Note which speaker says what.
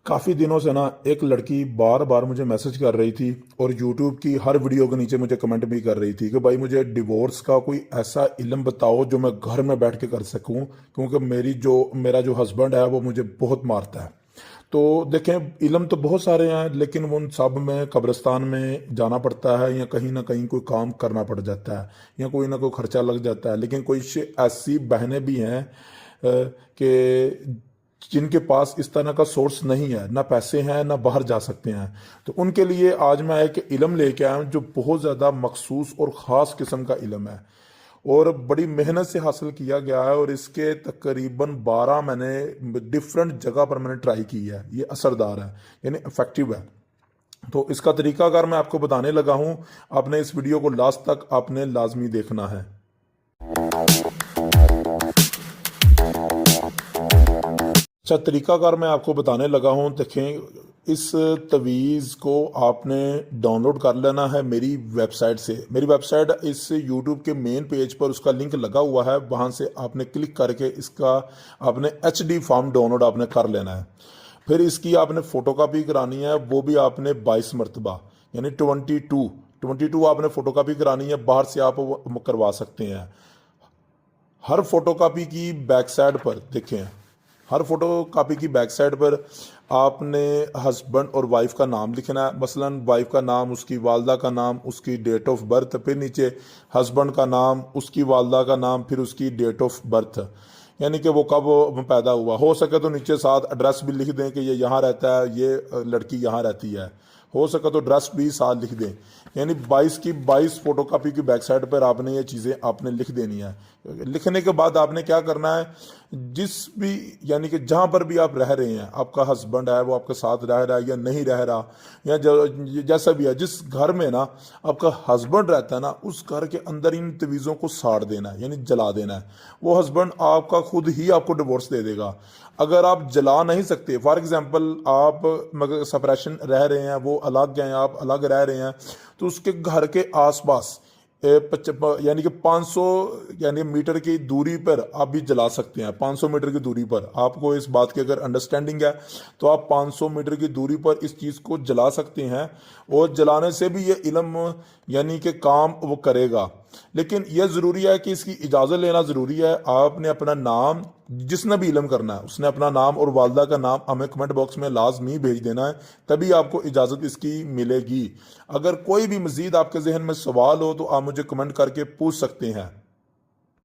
Speaker 1: काफ़ी दिनों से ना एक लड़की बार बार मुझे मैसेज कर रही थी और यूट्यूब की हर वीडियो के नीचे मुझे कमेंट भी कर रही थी कि भाई मुझे डिवोर्स का कोई ऐसा इल्म बताओ जो मैं घर में बैठ के कर सकूं, क्योंकि मेरा जो हस्बैंड है वो मुझे बहुत मारता है। तो देखें, इल्म तो बहुत सारे हैं लेकिन उन सब में कब्रिस्तान में जाना पड़ता है या कहीं ना कहीं कोई काम करना पड़ जाता है या कोई ना कोई खर्चा लग जाता है। लेकिन कोई ऐसी बहनें भी हैं कि जिनके पास इस तरह का सोर्स नहीं है, ना पैसे हैं ना बाहर जा सकते हैं। तो उनके लिए आज मैं एक इल्म लेके आया हूँ जो बहुत ज़्यादा मखसूस और ख़ास किस्म का इल्म है और बड़ी मेहनत से हासिल किया गया है। और इसके तकरीबन 12 मैंने डिफरेंट जगह पर मैंने ट्राई की है। ये असरदार है, यानी इफेक्टिव है। तो इसका तरीकाकार मैं आपको बताने लगा हूँ। आपने इस वीडियो को लास्ट तक आपने लाजमी देखना है। अच्छा, तरीकाकार मैं आपको बताने लगा हूँ। देखें, इस तवीज़ को आपने डाउनलोड कर लेना है मेरी वेबसाइट से। मेरी वेबसाइट इस यूट्यूब के मेन पेज पर उसका लिंक लगा हुआ है, वहाँ से आपने क्लिक करके इसका आपने HD फॉर्म डाउनलोड आपने कर लेना है। फिर इसकी आपने फ़ोटोकॉपी करानी है, वो भी आपने 22 मरतबा यानी 22 आपने फ़ोटोकॉपी करानी है। बाहर से आप वो करवा सकते हैं। हर फोटोकॉपी की बैक साइड पर देखें, हर फोटो कॉपी की बैक साइड पर आपने हस्बैंड और वाइफ का नाम लिखना है। मसलन वाइफ का नाम, उसकी वालदा का नाम, उसकी डेट ऑफ बर्थ, फिर नीचे हस्बैंड का नाम, उसकी वालदा का नाम, फिर उसकी डेट ऑफ बर्थ, यानी कि वो कब पैदा हुआ। हो सके तो नीचे साथ एड्रेस भी लिख दें कि ये यहाँ रहता है, ये लड़की यहाँ रहती है। हो सके तो एड्रेस भी साथ लिख दें। यानी 22 की 22 फोटोकॉपी की बैक साइड पर आपने ये चीज़ें आपने लिख देनी है। लिखने के बाद आपने क्या करना है, जिस भी यानी कि जहाँ पर भी आप रह रहे हैं, आपका हस्बैंड है वो आपके साथ रह रहा है या नहीं रह रहा, या जैसा भी है, जिस घर में ना आपका हस्बैंड रहता है ना, उस घर के अंदर इन तवीज़ों को साड़ देना है, यानी जला देना है। वो हस्बैंड आपका खुद ही आपको डिवोर्स दे देगा। अगर आप जला नहीं सकते, फॉर एग्जांपल आप मगर सेपरेशन रह रहे हैं, वो अलग हैं, आप अलग रह रहे हैं, तो उसके घर के आसपास यानी कि 500 यानी मीटर की दूरी पर आप भी जला सकते हैं। 500 मीटर की दूरी पर आपको इस बात की अगर अंडरस्टैंडिंग है तो आप 500 मीटर की दूरी पर इस चीज़ को जला सकते हैं। और जलाने से भी ये इल्म यानी कि काम वो करेगा। लेकिन यह ज़रूरी है कि इसकी इजाज़त लेना ज़रूरी है। आपने अपना नाम, जिसने भी इल्म करना है उसने अपना नाम और वालदा का नाम हमें कमेंट बॉक्स में लाजमी भेज देना है, तभी आपको इजाज़त इसकी मिलेगी। अगर कोई भी मज़ीद आपके जहन में सवाल हो तो आप मुझे कमेंट करके पूछ सकते हैं।